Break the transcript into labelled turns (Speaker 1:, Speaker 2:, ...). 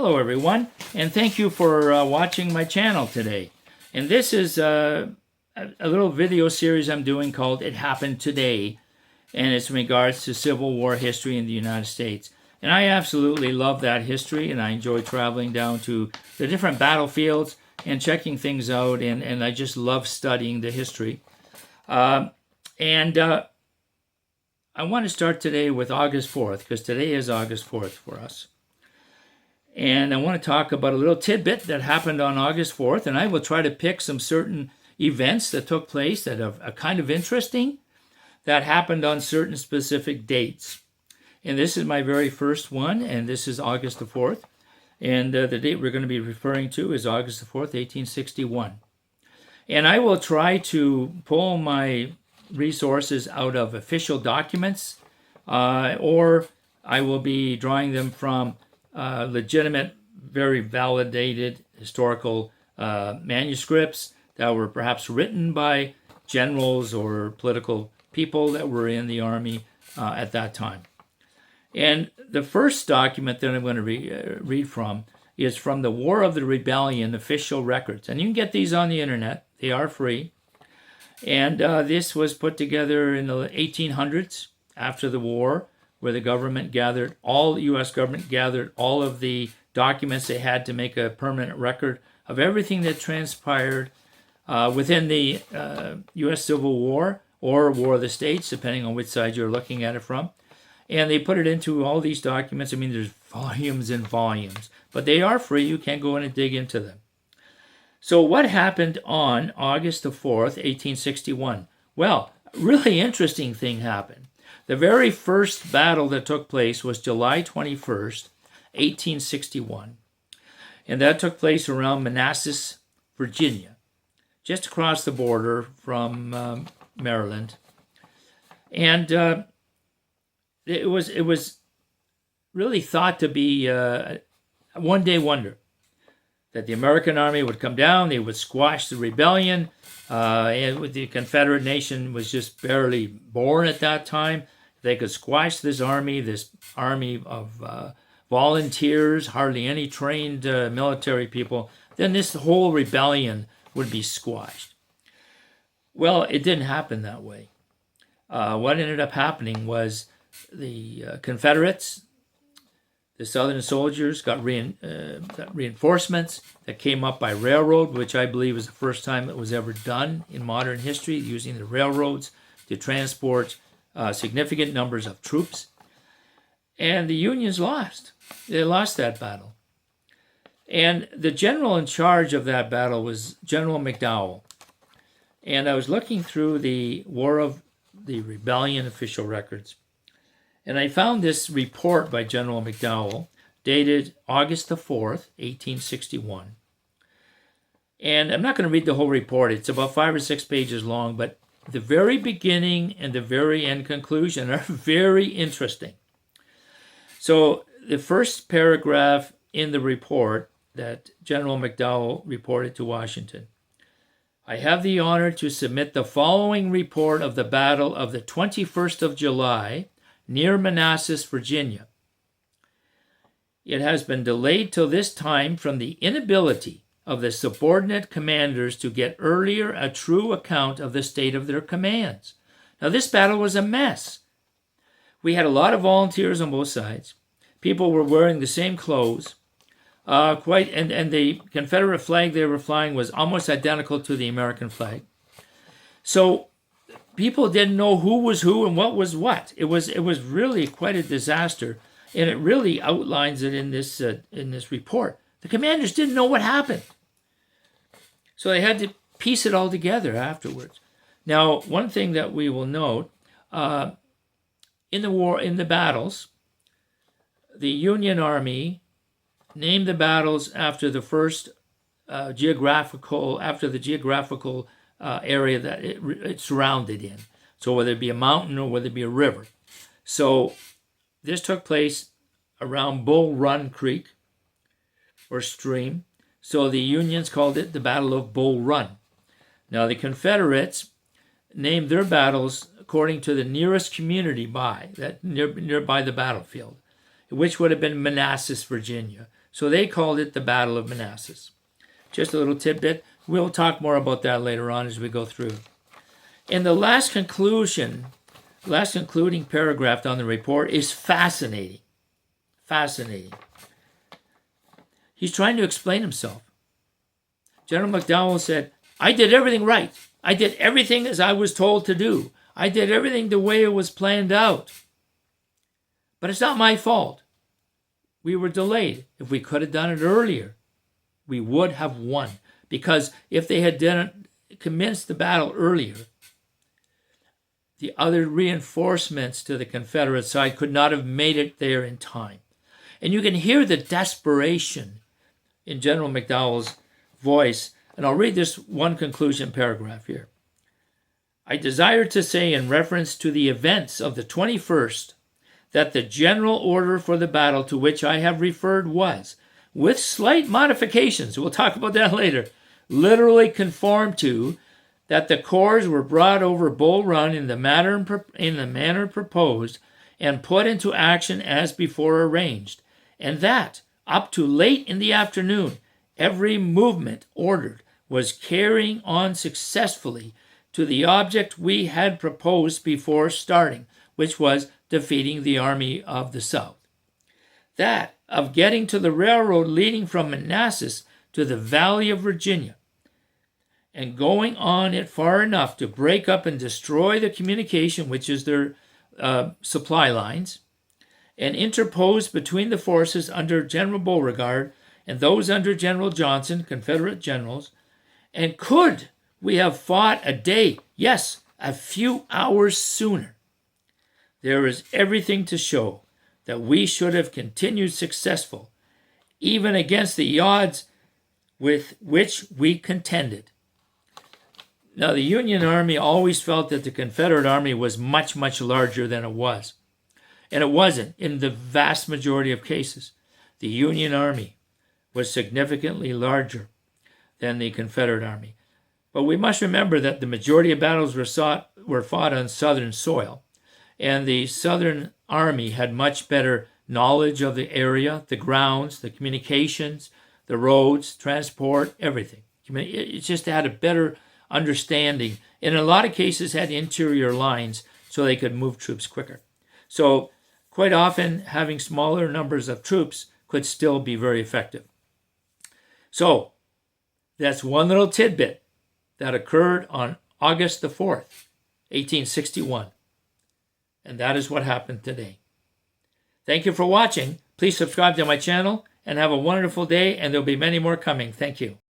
Speaker 1: Hello everyone, and thank you for watching my channel today. And this is a little video series I'm doing called It Happened Today, and it's in regards to Civil War history in the United States. And I absolutely love that history, and I enjoy traveling down to the different battlefields and checking things out, and I just love studying the history. I want to start today with August 4th, because today is August 4th for us. And I want to talk about a little tidbit that happened on August 4th, and I will try to pick some certain events that took place that are kind of interesting, that happened on certain specific dates. And this is my very first one, and this is August the 4th. And the date we're going to be referring to is August the 4th, 1861. And I will try to pull my resources out of official documents, or I will be drawing them from legitimate, very validated historical manuscripts that were perhaps written by generals or political people that were in the army at that time. And the first document that I'm going to read from is from the War of the Rebellion official records. And you can get these on the internet. They are free. And this was put together in the 1800s after the war, where the government gathered, the U.S. government gathered all of the documents they had to make a permanent record of everything that transpired within the U.S. Civil War or War of the States, depending on which side you're looking at it from. And they put it into all these documents. I mean, there's volumes and volumes, but they are free. You can go in and dig into them. So what happened on August the 4th, 1861? Well, a really interesting thing happened. The very first battle that took place was July 21st, 1861. And that took place around Manassas, Virginia, just across the border from Maryland. And it was really thought to be a one-day wonder, that the American army would come down, they would squash the rebellion, and the Confederate nation was just barely born at that time. They could squash this army of volunteers, hardly any trained military people, then this whole rebellion would be squashed. Well, it didn't happen that way. What ended up happening was the Confederates, the Southern soldiers, got reinforcements that came up by railroad, which I believe was the first time it was ever done in modern history, using the railroads to transport significant numbers of troops. And the Unions lost. They lost that battle. And the general in charge of that battle was General McDowell. And I was looking through the War of the Rebellion official records, and I found this report by General McDowell dated August the 4th, 1861. And I'm not going to read the whole report. It's about 5 or 6 pages long, but the very beginning and the very end conclusion are very interesting. So the first paragraph in the report that General McDowell reported to Washington: I have the honor to submit the following report of the Battle of the 21st of July near Manassas, Virginia. It has been delayed till this time from the inability of the subordinate commanders to get earlier a true account of the state of their commands. Now, this battle was a mess. We had a lot of volunteers on both sides. People were wearing the same clothes. And the Confederate flag they were flying was almost identical to the American flag. So people didn't know who was who and what was what. It was really quite a disaster, and it really outlines it in this report. The commanders didn't know what happened, so they had to piece it all together afterwards. Now, one thing that we will note in the battles, the Union Army named the battles after the first geographical area that it surrounded in. So whether it be a mountain or whether it be a river. So this took place around Bull Run Creek or stream. So the Unions called it the Battle of Bull Run. Now the Confederates named their battles according to the nearest community nearby the battlefield, which would have been Manassas, Virginia. So they called it the Battle of Manassas. Just a little tidbit. We'll talk more about that later on as we go through. And the last concluding paragraph on the report is fascinating. Fascinating. He's trying to explain himself. General McDowell said, I did everything right. I did everything as I was told to do. I did everything the way it was planned out. But it's not my fault. We were delayed. If we could have done it earlier, we would have won. Because if they had commenced the battle earlier, the other reinforcements to the Confederate side could not have made it there in time. And you can hear the desperation in General McDowell's voice. And I'll read this one conclusion paragraph here. I desire to say in reference to the events of the 21st that the general order for the battle to which I have referred was, with slight modifications, we'll talk about that later, literally conformed to that the corps were brought over Bull Run in the manner proposed and put into action as before arranged, and that, up to late in the afternoon, every movement ordered was carrying on successfully to the object we had proposed before starting, which was defeating the Army of the South. That of getting to the railroad leading from Manassas to the Valley of Virginia and going on it far enough to break up and destroy the communication, which is their supply lines, and interpose between the forces under General Beauregard and those under General Johnson, Confederate generals, and could we have fought a day, yes, a few hours sooner, there is everything to show that we should have continued successful, even against the odds with which we contended. Now, the Union Army always felt that the Confederate Army was much, much larger than it was. And it wasn't in the vast majority of cases. The Union Army was significantly larger than the Confederate Army. But we must remember that the majority of battles were fought on Southern soil. And the Southern Army had much better knowledge of the area, the grounds, the communications, the roads, transport, everything. It just had a better understanding. And in a lot of cases had interior lines so they could move troops quicker. So quite often having smaller numbers of troops could still be very effective. So that's one little tidbit that occurred on August the 4th, 1861. And that is what happened today. Thank you for watching. Please subscribe to my channel and have a wonderful day, and there'll be many more coming. Thank you.